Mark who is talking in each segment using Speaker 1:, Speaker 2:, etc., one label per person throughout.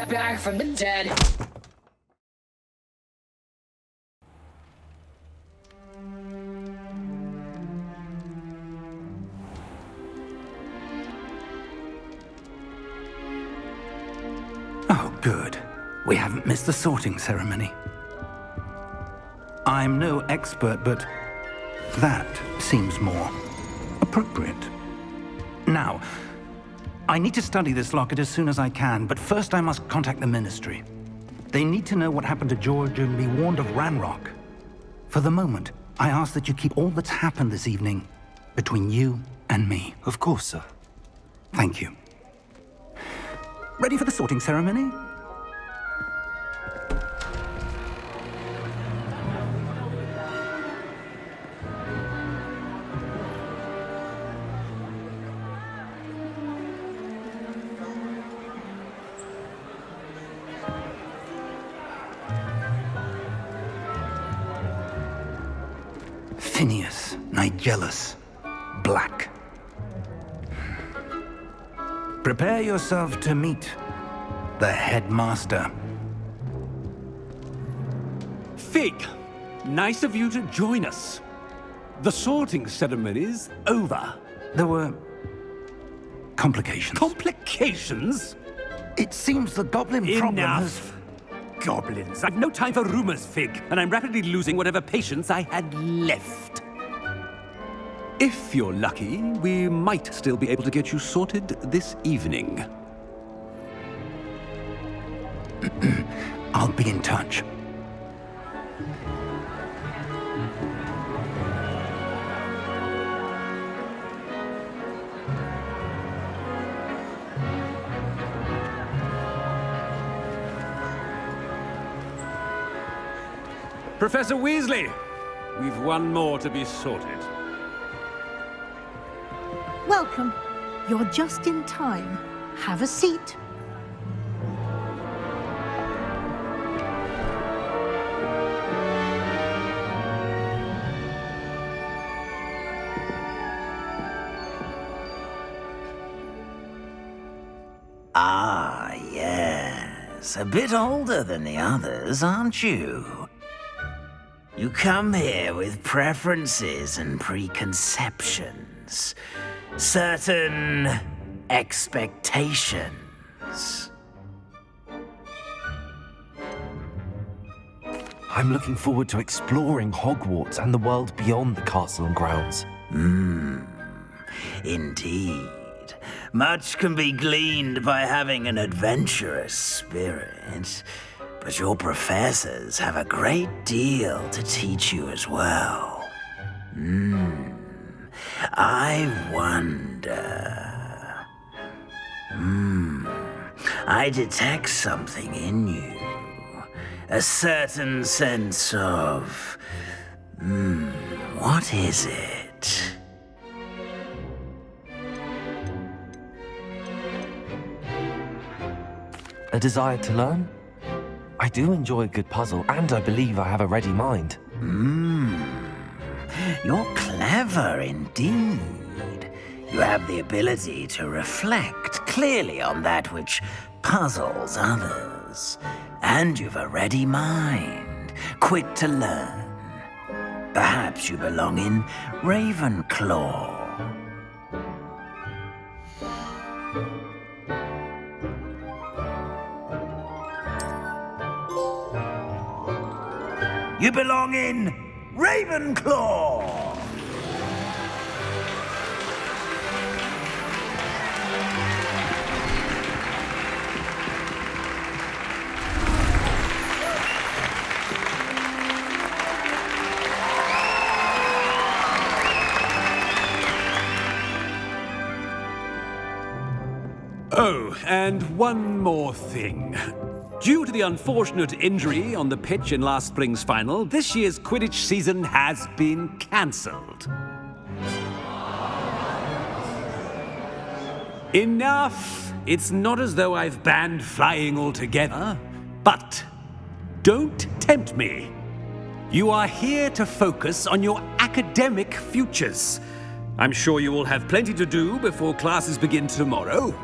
Speaker 1: back from the dead.
Speaker 2: Oh, good. We haven't missed the sorting ceremony. I'm no expert, but that seems more appropriate. Now, I need to study this locket as soon as I can, but first I must contact the Ministry. They need to know what happened to George and be warned of Ranrock. For the moment, I ask that you keep all that's happened this evening between you and me.
Speaker 3: Of course, sir.
Speaker 2: Thank you. Ready for the sorting ceremony? Phineas, Nigellus, Black. Prepare yourself to meet the headmaster.
Speaker 4: Fig, nice of you to join us. The sorting ceremony's over.
Speaker 2: There were complications.
Speaker 4: Complications?
Speaker 2: It seems the goblin problem has...
Speaker 4: Enough. Goblins. I've no time for rumors, Fig, and I'm rapidly losing whatever patience I had left. If you're lucky, we might still be able to get you sorted this evening.
Speaker 2: I'll be in touch.
Speaker 4: Professor Weasley, we've one more to be sorted.
Speaker 5: Welcome. You're just in time. Have a seat.
Speaker 6: Ah, yes. A bit older than the others, aren't you? You come here with preferences and preconceptions. Certain expectations.
Speaker 3: I'm looking forward to exploring Hogwarts and the world beyond the castle and grounds.
Speaker 6: Indeed. Much can be gleaned by having an adventurous spirit, but your professors have a great deal to teach you as well. I wonder... I detect something in you. A certain sense of... what is it?
Speaker 3: A desire to learn? I do enjoy a good puzzle, and I believe I have a ready mind.
Speaker 6: You're clever indeed. You have the ability to reflect clearly on that which puzzles others. And you've a ready mind, quick to learn. Perhaps you belong in Ravenclaw. You belong in Ravenclaw!
Speaker 4: Oh, and one more thing. Due to the unfortunate injury on the pitch in last spring's final, this year's Quidditch season has been cancelled. Enough! It's not as though I've banned flying altogether, but don't tempt me. You are here to focus on your academic futures. I'm sure you will have plenty to do before classes begin tomorrow.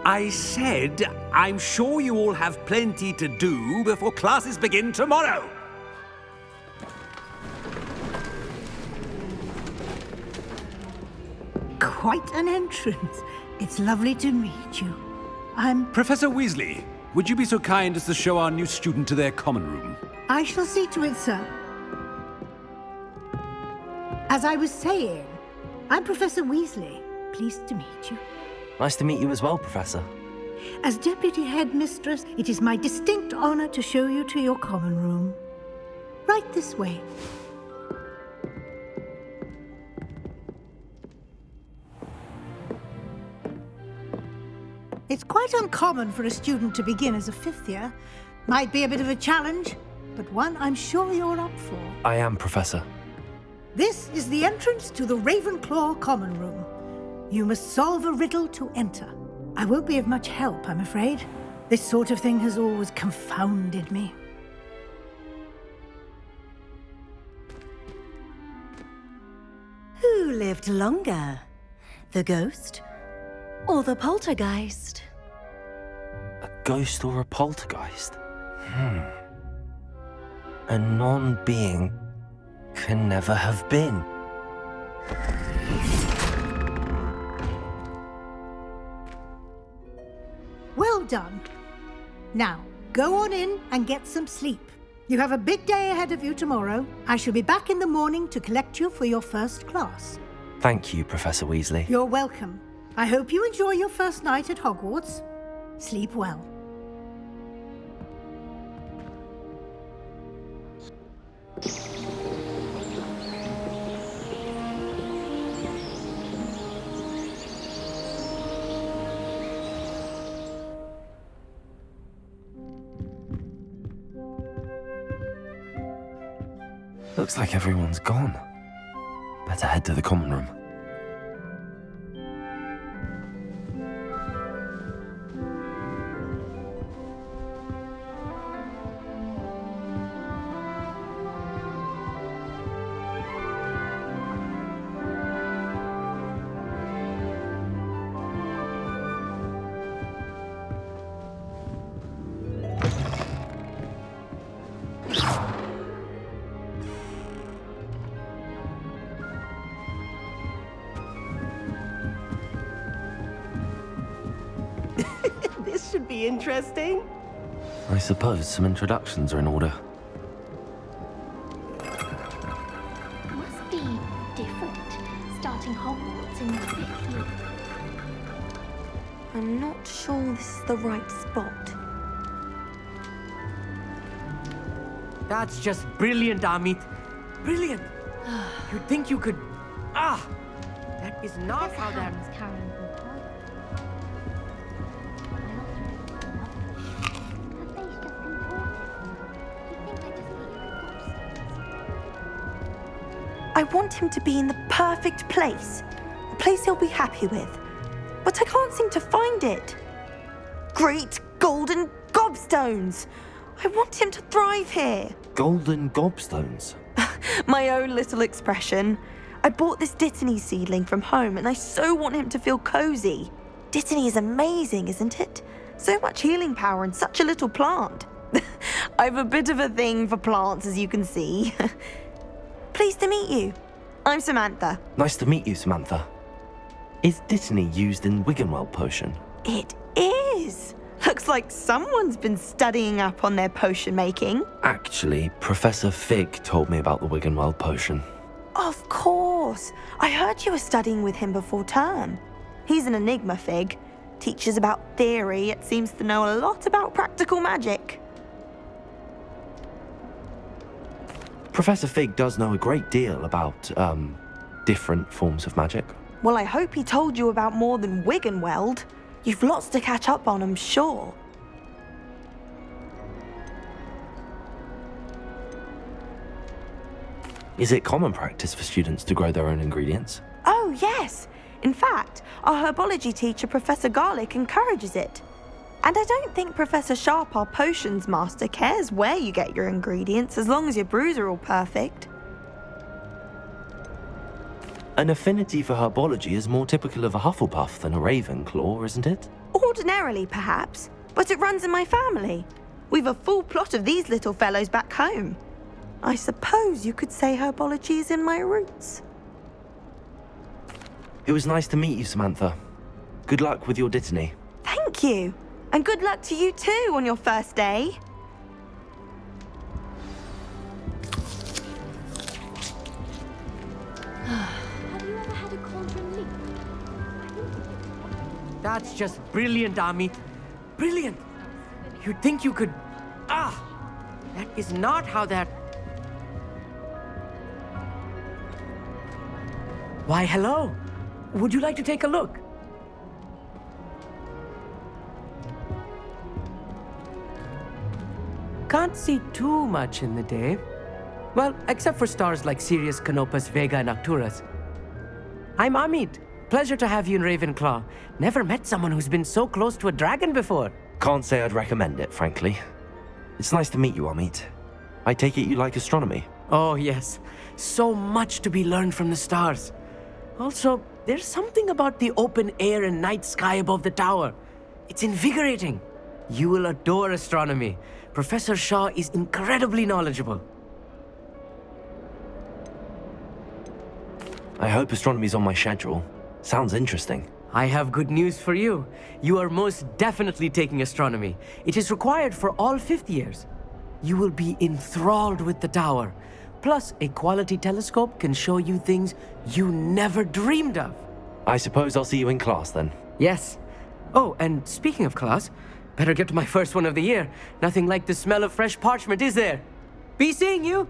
Speaker 4: I said I'm sure you all have plenty to do before classes begin tomorrow.
Speaker 5: Quite an entrance. It's lovely to meet you.
Speaker 4: Professor Weasley, would you be so kind as to show our new student to their common room?
Speaker 5: I shall see to it, sir. As I was saying, I'm Professor Weasley. Pleased to meet you.
Speaker 3: Nice to meet you as well, Professor.
Speaker 5: As Deputy Headmistress, it is my distinct honor to show you to your common room. Right this way. It's quite uncommon for a student to begin as a fifth year. Might be a bit of a challenge, but one I'm sure you're up for.
Speaker 3: I am, Professor.
Speaker 5: This is the entrance to the Ravenclaw common room. You must solve a riddle to enter. I won't be of much help, I'm afraid. This sort of thing has always confounded me.
Speaker 1: Who lived longer? The ghost or the poltergeist?
Speaker 3: A ghost or a poltergeist? A non-being can never have been.
Speaker 5: Well done. Now, go on in and get some sleep. You have a big day ahead of you tomorrow. I shall be back in the morning to collect you for your first class.
Speaker 3: Thank you, Professor Weasley.
Speaker 5: You're welcome. I hope you enjoy your first night at Hogwarts. Sleep well.
Speaker 3: Looks like everyone's gone. Better head to the common room.
Speaker 1: This should be interesting.
Speaker 3: I suppose some introductions are in order.
Speaker 7: Must be different, starting Hogwarts in the 5th year.
Speaker 1: I'm not sure this is the right spot.
Speaker 8: That's just brilliant, Amit. Brilliant. You'd think you could... That is not how that...
Speaker 7: Harry's carrying her card. Her face just contorted. You think I just need a
Speaker 1: I want him to be in the perfect place. A place he'll be happy with. But I can't seem to find it. Great golden gobstones! I want him to thrive here.
Speaker 3: Golden gobstones.
Speaker 1: My own little expression. I bought this Dittany seedling from home and I so want him to feel cozy. Dittany is amazing, isn't it? So much healing power in such a little plant. I have a bit of a thing for plants, as you can see. Pleased to meet you. I'm Samantha.
Speaker 3: Nice to meet you, Samantha. Is Dittany used in Wiggenweld potion?
Speaker 1: It is. Looks like someone's been studying up on their potion making.
Speaker 3: Actually, Professor Fig told me about the Wiggenweld potion.
Speaker 1: Of course. I heard you were studying with him before term. He's an enigma, Fig. Teaches about theory, yet seems to know a lot about practical magic.
Speaker 3: Professor Fig does know a great deal about, different forms of magic.
Speaker 1: Well, I hope he told you about more than Wiggenweld. You've lots to catch up on, I'm sure.
Speaker 3: Is it common practice for students to grow their own ingredients?
Speaker 1: Oh, yes. In fact, our herbology teacher, Professor Garlick, encourages it. And I don't think Professor Sharp, our potions master, cares where you get your ingredients, as long as your brews are all perfect.
Speaker 3: An affinity for herbology is more typical of a Hufflepuff than a Ravenclaw, isn't it?
Speaker 1: Oh, Ordinarily, perhaps, but it runs in my family. We've a full plot of these little fellows back home. I suppose you could say herbology is in my roots.
Speaker 3: It was nice to meet you, Samantha. Good luck with your dittany.
Speaker 1: Thank you. And good luck to you too on your first day.
Speaker 7: Have you ever had a cauldron leak?
Speaker 8: That's just brilliant, Amit. Brilliant! You'd think you could... Ah! That is not how that... Why, hello. Would you like to take a look? Can't see too much in the day. Well, except for stars like Sirius, Canopus, Vega, and Arcturus. I'm Amit. Pleasure to have you in Ravenclaw. Never met someone who's been so close to a dragon before.
Speaker 3: Can't say I'd recommend it, frankly. It's nice to meet you, Amit. I take it you like astronomy.
Speaker 8: Oh, yes. So much to be learned from the stars. Also, there's something about the open air and night sky above the tower. It's invigorating. You will adore astronomy. Professor Shaw is incredibly knowledgeable.
Speaker 3: I hope astronomy's on my schedule. Sounds interesting.
Speaker 8: I have good news for you. You are most definitely taking astronomy. It is required for all fifth years. You will be enthralled with the tower. Plus, a quality telescope can show you things you never dreamed of.
Speaker 3: I suppose I'll see you in class then.
Speaker 8: Yes. Oh, and speaking of class, better get to my first one of the year. Nothing like the smell of fresh parchment, is there? Be seeing you!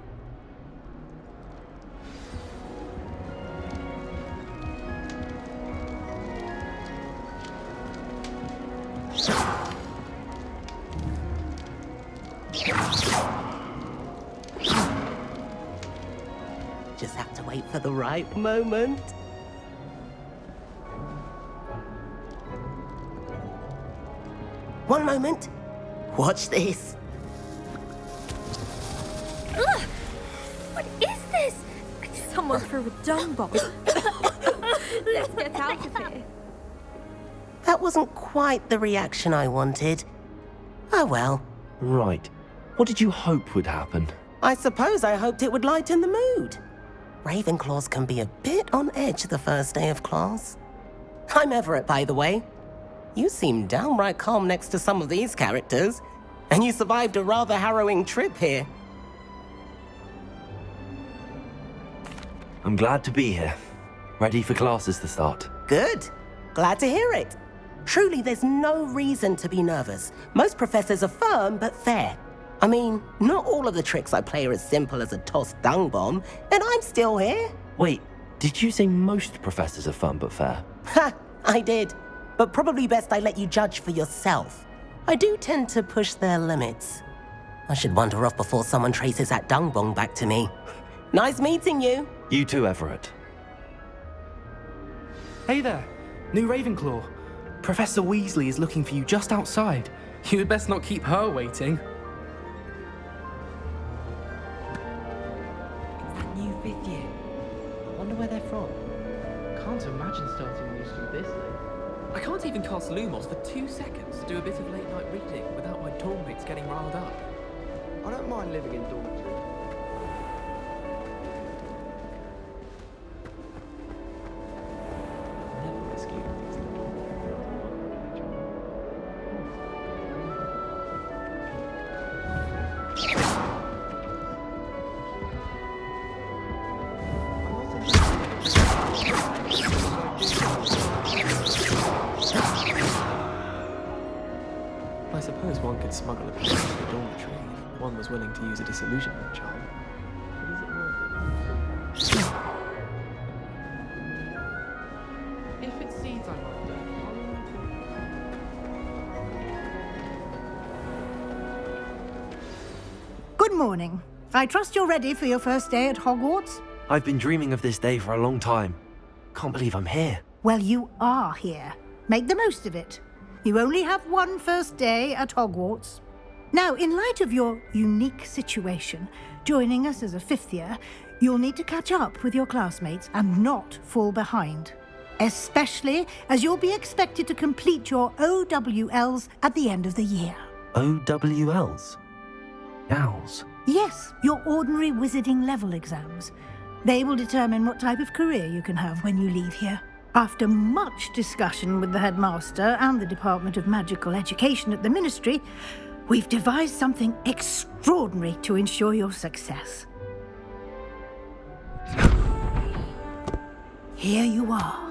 Speaker 8: Just have to wait for the right moment. One moment. Watch this.
Speaker 7: Ugh! What is this? Someone threw a dung bomb. Let's get out of here.
Speaker 9: That wasn't quite the reaction I wanted. Oh well.
Speaker 3: Right. What did you hope would happen?
Speaker 9: I suppose I hoped it would lighten the mood. Ravenclaws can be a bit on edge the first day of class. I'm Everett, by the way. You seem downright calm next to some of these characters, and you survived a rather harrowing trip here.
Speaker 3: I'm glad to be here. Ready for classes to start.
Speaker 9: Good. Glad to hear it. Truly, there's no reason to be nervous. Most professors are firm but fair. I mean, not all of the tricks I play are as simple as a tossed dung bomb, and I'm still here.
Speaker 3: Wait, did you say most professors are fun but fair?
Speaker 9: Ha! I did. But probably best I let you judge for yourself. I do tend to push their limits. I should wander off before someone traces that dung bomb back to me. Nice meeting you.
Speaker 3: You too, Everett.
Speaker 10: Hey there, new Ravenclaw. Professor Weasley is looking for you just outside. You'd best not keep her waiting.
Speaker 8: That new fifth year. I wonder where they're from.
Speaker 10: Can't imagine starting a new school this late. I can't even cast Lumos for 2 seconds to do a bit of late night reading without my dorm mates getting riled up. I don't mind living in dormitory. Never rescued these I suppose one could smuggle a piece into the dormitory if one was willing to use a disillusionment charm. But is it worth it? If it's seeds I'm after,
Speaker 5: Good morning. I trust you're ready for your first day at Hogwarts?
Speaker 3: I've been dreaming of this day for a long time. Can't believe I'm here.
Speaker 5: Well, you are here. Make the most of it. You only have one first day at Hogwarts. Now, in light of your unique situation, joining us as a fifth year, you'll need to catch up with your classmates and not fall behind. especially as you'll be expected to complete your OWLs at the end of the year.
Speaker 3: OWLs? Owls?
Speaker 5: Yes, your ordinary wizarding level exams. They will determine what type of career you can have when you leave here. After much discussion with the headmaster and the Department of Magical Education at the Ministry, we've devised something extraordinary to ensure your success. Here you are.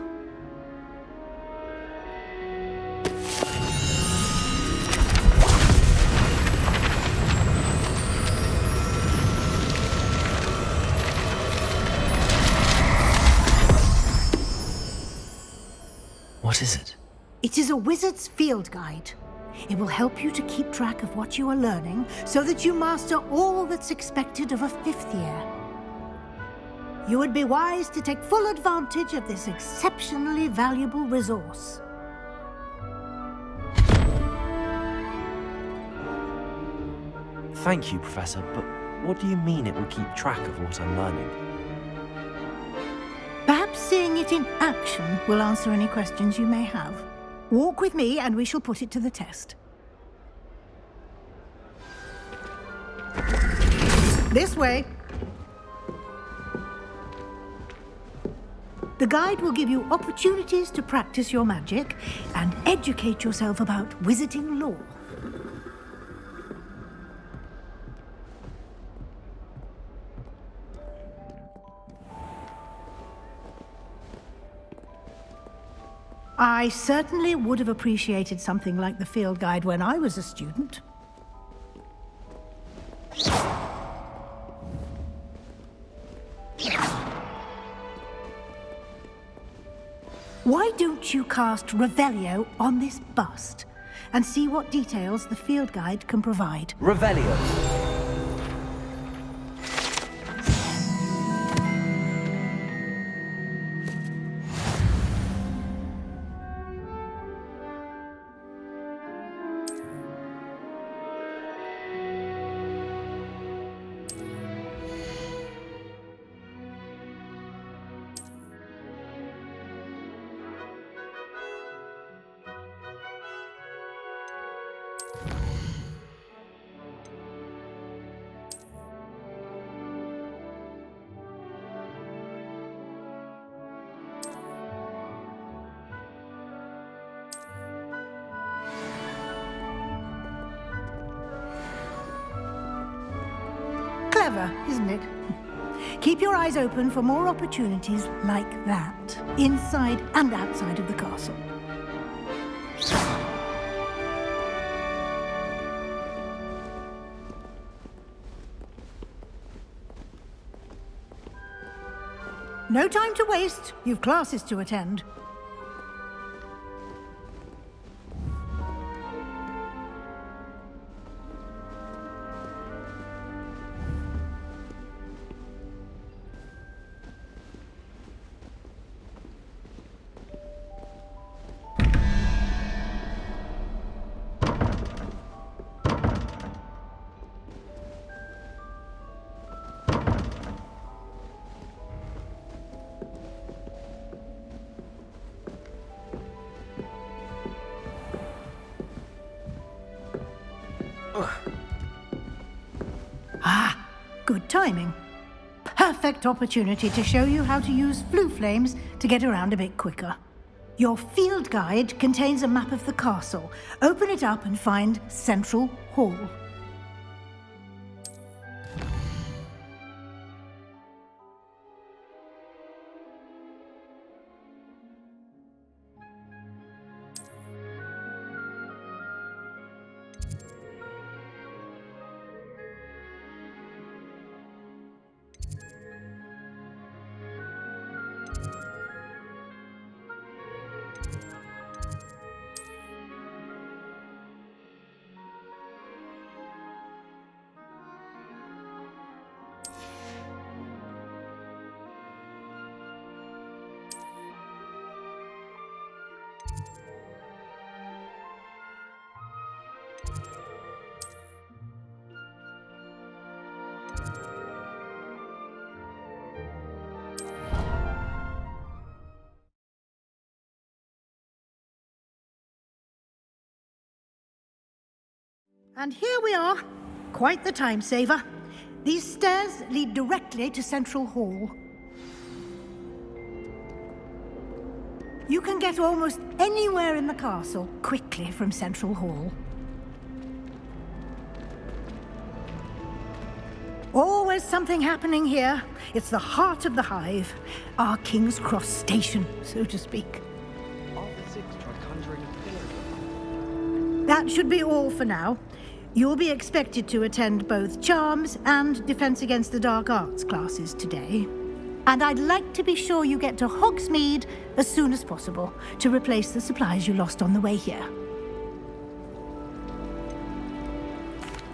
Speaker 3: What is it?
Speaker 5: It is a wizard's field guide. It will help you to keep track of what you are learning so that you master all that's expected of a 5th year. You would be wise to take full advantage of this exceptionally valuable resource.
Speaker 3: Thank you, Professor, but what do you mean it will keep track of what I'm learning?
Speaker 5: Perhaps seeing it in action will answer any questions you may have. Walk with me and we shall put it to the test. This way. The guide will give you opportunities to practice your magic and educate yourself about wizarding lore. I certainly would have appreciated something like the field guide when I was a student. Why don't you cast Revelio on this bust and see what details the field guide can provide?
Speaker 3: Revelio.
Speaker 5: Clever, isn't it? Keep your eyes open for more opportunities like that, inside and outside of the castle. No time to waste. You've classes to attend. Ah, good timing. Perfect opportunity to show you how to use flue flames to get around a bit quicker. Your field guide contains a map of the castle. Open it up and find Central Hall. And here we are. Quite the time saver. These stairs lead directly to Central Hall. You can get almost anywhere in the castle quickly from Central Hall. Always something happening here. It's the heart of the hive. Our King's Cross station, so to speak.
Speaker 10: Arthur Six tried conjuring a fairy.
Speaker 5: That should be all for now. You'll be expected to attend both Charms and Defense Against the Dark Arts classes today. And I'd like to be sure you get to Hogsmeade as soon as possible to replace the supplies you lost on the way here.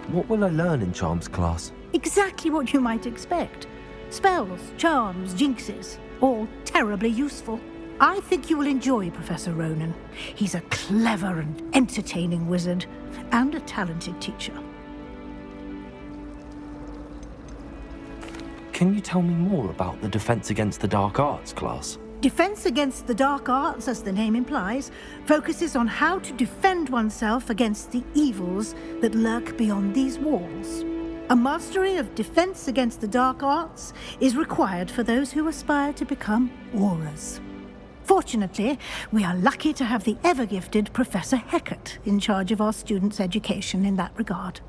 Speaker 3: What will I learn in Charms class?
Speaker 5: Exactly what you might expect. Spells, charms, jinxes, all terribly useful. I think you will enjoy Professor Ronan. He's a clever and entertaining wizard, and a talented teacher.
Speaker 3: Can you tell me more about the Defense Against the Dark Arts class?
Speaker 5: Defense Against the Dark Arts, as the name implies, focuses on how to defend oneself against the evils that lurk beyond these walls. A mastery of Defense Against the Dark Arts is required for those who aspire to become Aurors. Fortunately, we are lucky to have the ever-gifted Professor Hecat in charge of our students' education in that regard.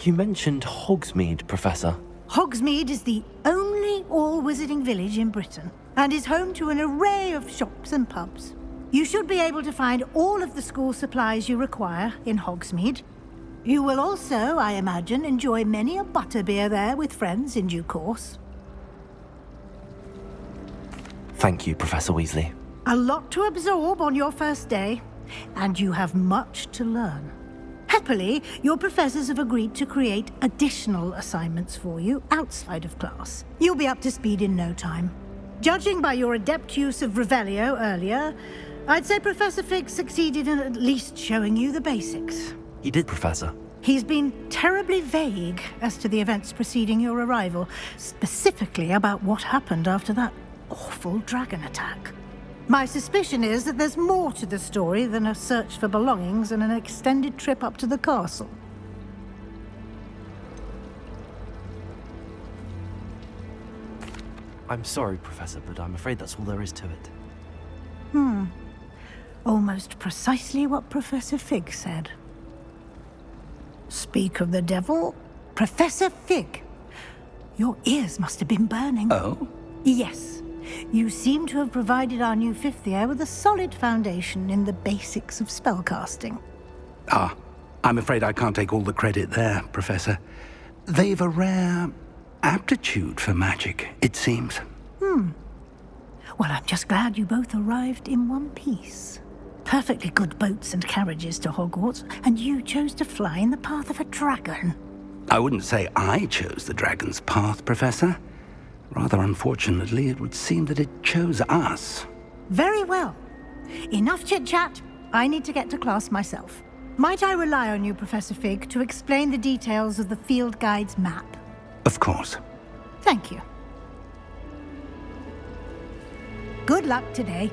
Speaker 3: You mentioned Hogsmeade, Professor.
Speaker 5: Hogsmeade is the only all-wizarding village in Britain and is home to an array of shops and pubs. You should be able to find all of the school supplies you require in Hogsmeade. You will also, I imagine, enjoy many a butterbeer there with friends in due course.
Speaker 3: Thank you, Professor Weasley.
Speaker 5: A lot to absorb on your first day, and you have much to learn. Happily, your professors have agreed to create additional assignments for you outside of class. You'll be up to speed in no time. Judging by your adept use of Revelio earlier, I'd say Professor Fig succeeded in at least showing you the basics.
Speaker 3: He did, Professor.
Speaker 5: He's been terribly vague as to the events preceding your arrival, specifically about what happened after that awful dragon attack. My suspicion is that there's more to the story than a search for belongings and an extended trip up to the castle.
Speaker 3: I'm sorry, Professor, but I'm afraid that's all there is to it.
Speaker 5: Almost precisely what Professor Fig said. Speak of the devil, Professor Fig. Your ears must have been burning.
Speaker 2: Oh?
Speaker 5: Yes. You seem to have provided our new fifth year with a solid foundation in the basics of spellcasting.
Speaker 2: Ah, I'm afraid I can't take all the credit there, Professor. They've a rare aptitude for magic, it seems.
Speaker 5: Well, I'm just glad you both arrived in one piece. Perfectly good boats and carriages to Hogwarts, and you chose to fly in the path of a dragon.
Speaker 2: I wouldn't say I chose the dragon's path, Professor. Rather unfortunately, it would seem that it chose us.
Speaker 5: Very well. Enough chit-chat. I need to get to class myself. Might I rely on you, Professor Fig, to explain the details of the field guide's map?
Speaker 2: Of course.
Speaker 5: Thank you. Good luck today.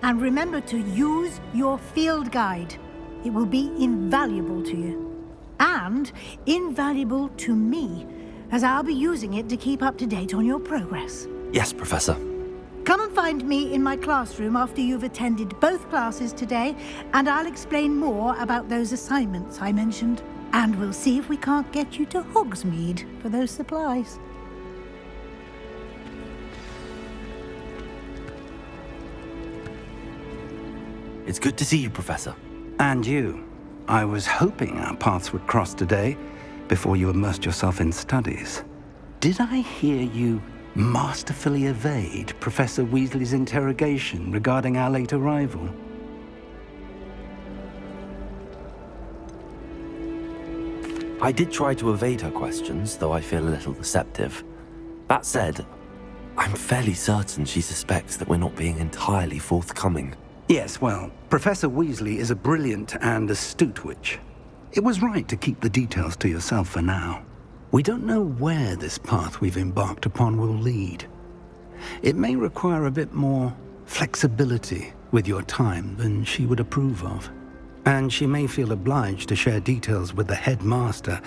Speaker 5: And remember to use your field guide. It will be invaluable to you. And invaluable to me, as I'll be using it to keep up to date on your progress.
Speaker 3: Yes, Professor.
Speaker 5: Come and find me in my classroom after you've attended both classes today, and I'll explain more about those assignments I mentioned. And we'll see if we can't get you to Hogsmeade for those supplies.
Speaker 3: It's good to see you, Professor.
Speaker 2: And you. I was hoping our paths would cross today, before you immersed yourself in studies. Did I hear you masterfully evade Professor Weasley's interrogation regarding our late arrival?
Speaker 3: I did try to evade her questions, though I feel a little deceptive. That said, I'm fairly certain she suspects that we're not being entirely forthcoming.
Speaker 2: Yes, well, Professor Weasley is a brilliant and astute witch. It was right to keep the details to yourself for now. We don't know where this path we've embarked upon will lead. It may require a bit more flexibility with your time than she would approve of. and she may feel obliged to share details with the headmaster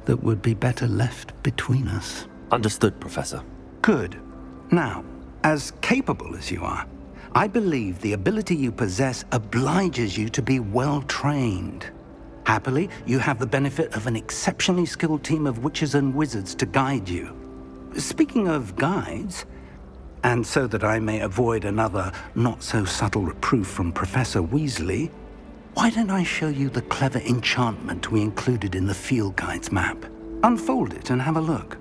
Speaker 2: that would be better left between us.
Speaker 3: Understood, Professor.
Speaker 2: Good. Now, as capable as you are, I believe the ability you possess obliges you to be well trained. Happily, you have the benefit of an exceptionally skilled team of witches and wizards to guide you. Speaking of guides, and so that I may avoid another not-so-subtle reproof from Professor Weasley, why don't I show you the clever enchantment we included in the field guide's map? Unfold it and have a look.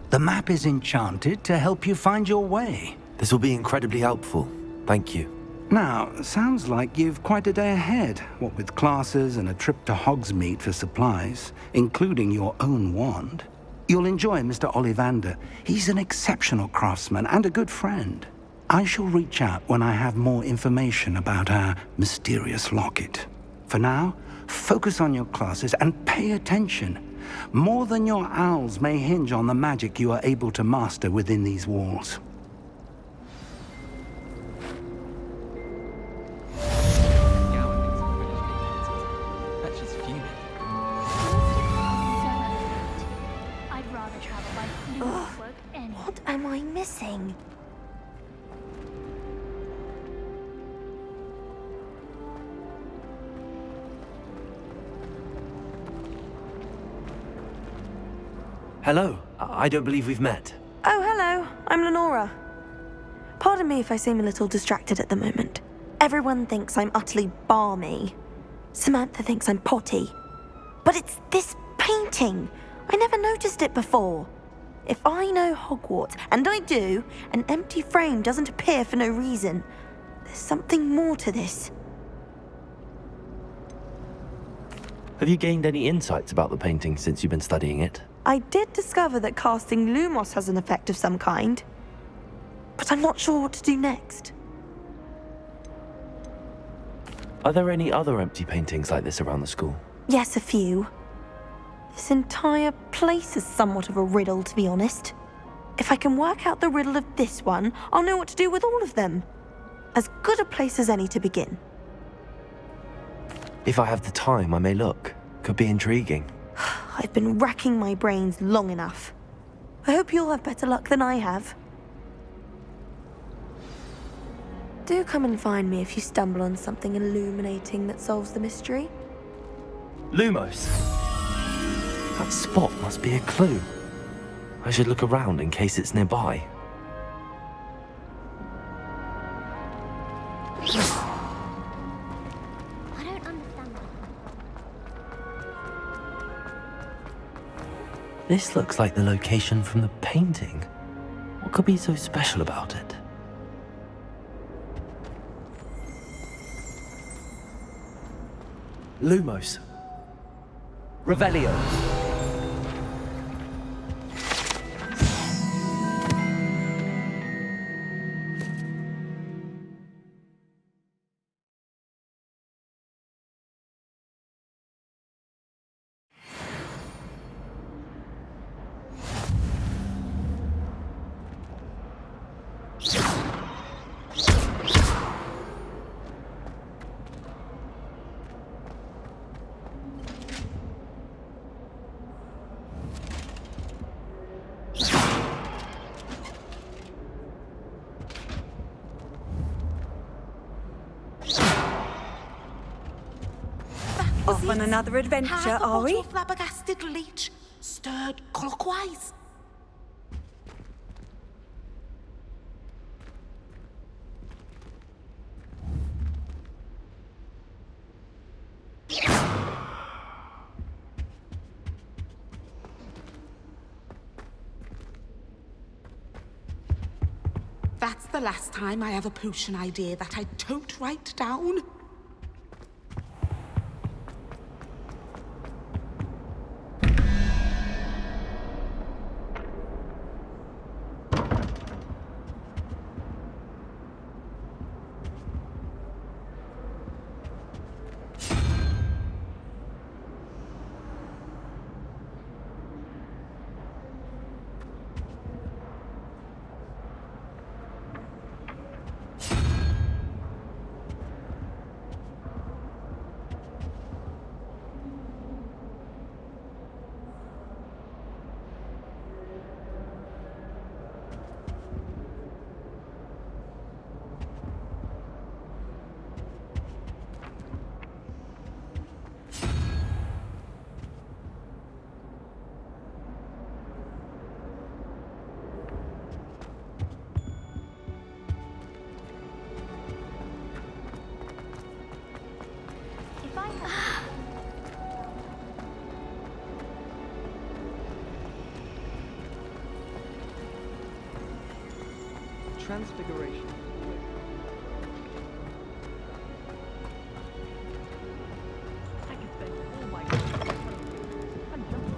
Speaker 2: The map is enchanted to help you find your way.
Speaker 3: This will be incredibly helpful. Thank you.
Speaker 2: Now, sounds like you've quite a day ahead, what with classes and a trip to Hogsmeade for supplies, including your own wand. You'll enjoy Mr. Ollivander. He's an exceptional craftsman and a good friend. I shall reach out when I have more information about our mysterious locket. For now, focus on your classes and pay attention. More than your owls may hinge on the magic you are able to master within these walls.
Speaker 10: Bet she's fuming.
Speaker 7: I'd rather travel by clockwork anyway.
Speaker 1: What am I missing?
Speaker 3: Hello. I don't believe we've met.
Speaker 1: Oh, hello. I'm Lenora. Pardon me if I seem a little distracted at the moment. Everyone thinks I'm utterly balmy. Samantha thinks I'm potty. But it's this painting. I never noticed it before. If I know Hogwarts, and I do, an empty frame doesn't appear for no reason. There's something more to this.
Speaker 3: Have you gained any insights about the painting since you've been studying it?
Speaker 1: I did discover that casting Lumos has an effect of some kind, but I'm not sure what to do next.
Speaker 3: Are there any other empty paintings like this around the school?
Speaker 1: Yes, a few. This entire place is somewhat of a riddle, to be honest. If I can work out the riddle of this one, I'll know what to do with all of them. As good a place as any to begin.
Speaker 3: If I have the time, I may look. Could be intriguing.
Speaker 1: I've been racking my brains long enough. I hope you'll have better luck than I have. Do come and find me if you stumble on something illuminating that solves the mystery.
Speaker 3: Lumos! That spot must be a clue. I should look around in case it's nearby.
Speaker 7: I don't understand that.
Speaker 3: This looks like the location from the painting. What could be so special about it? Lumos. Revelio.
Speaker 11: Off on another adventure, are we?
Speaker 12: Flabbergasted leech, stirred clockwise. That's the last time I have a potion idea that I don't write down.
Speaker 10: Transfiguration. I could spend all my time and just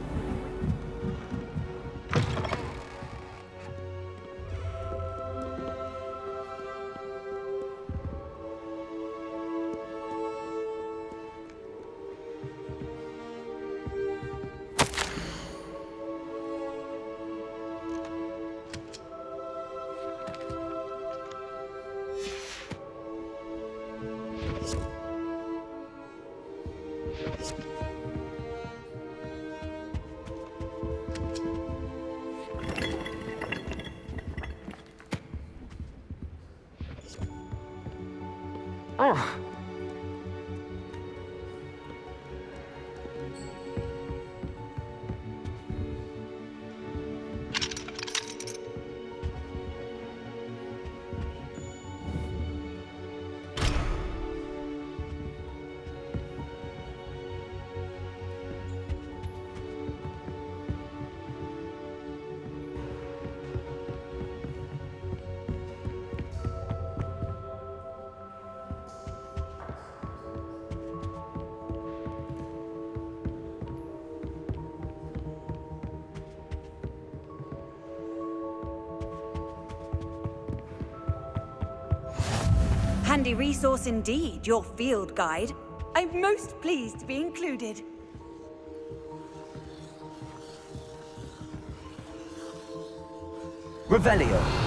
Speaker 11: Handy resource indeed, your field guide. I'm most pleased to be included.
Speaker 8: Revelio.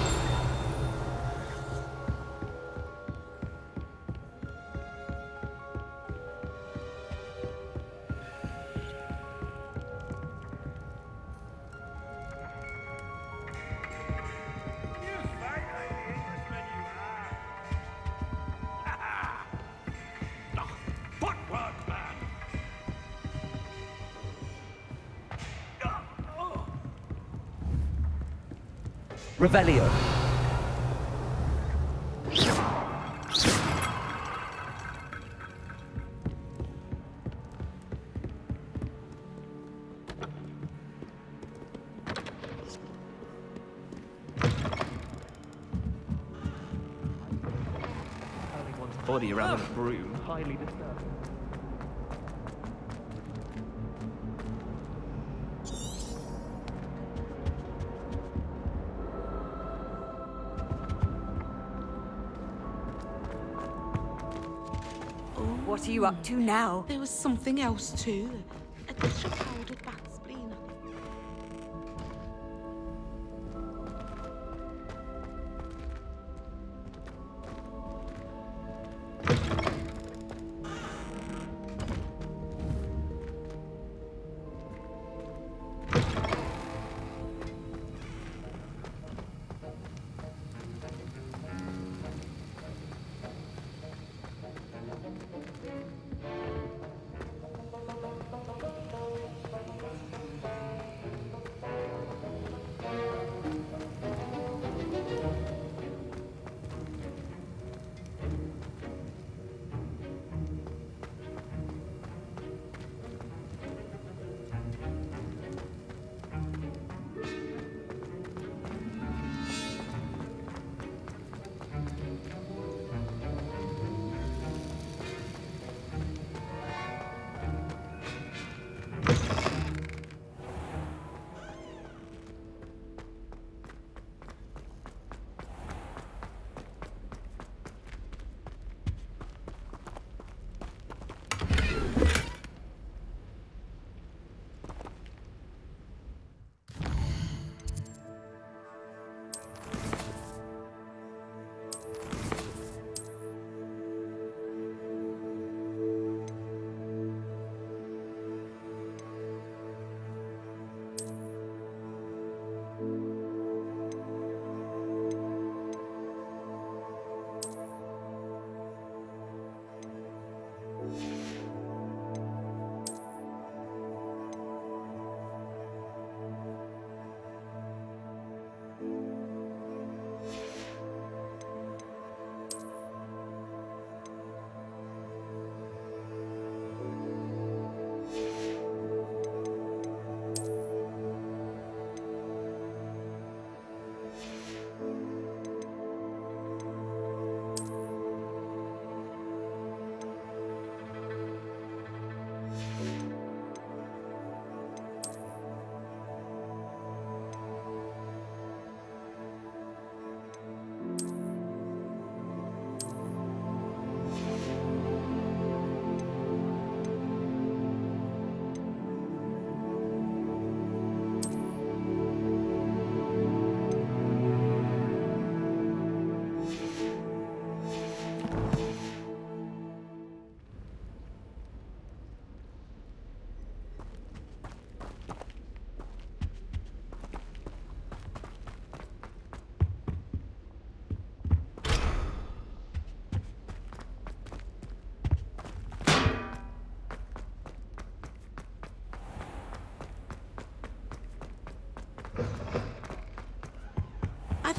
Speaker 8: Revelio.
Speaker 10: turning one's body around with a broom, highly disturbing.
Speaker 11: What are you up to now?
Speaker 12: There was something else too. A dish of powdered bat spleen.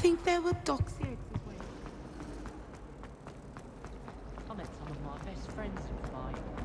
Speaker 12: think there were dogs here as well. I met some of my best friends in flying.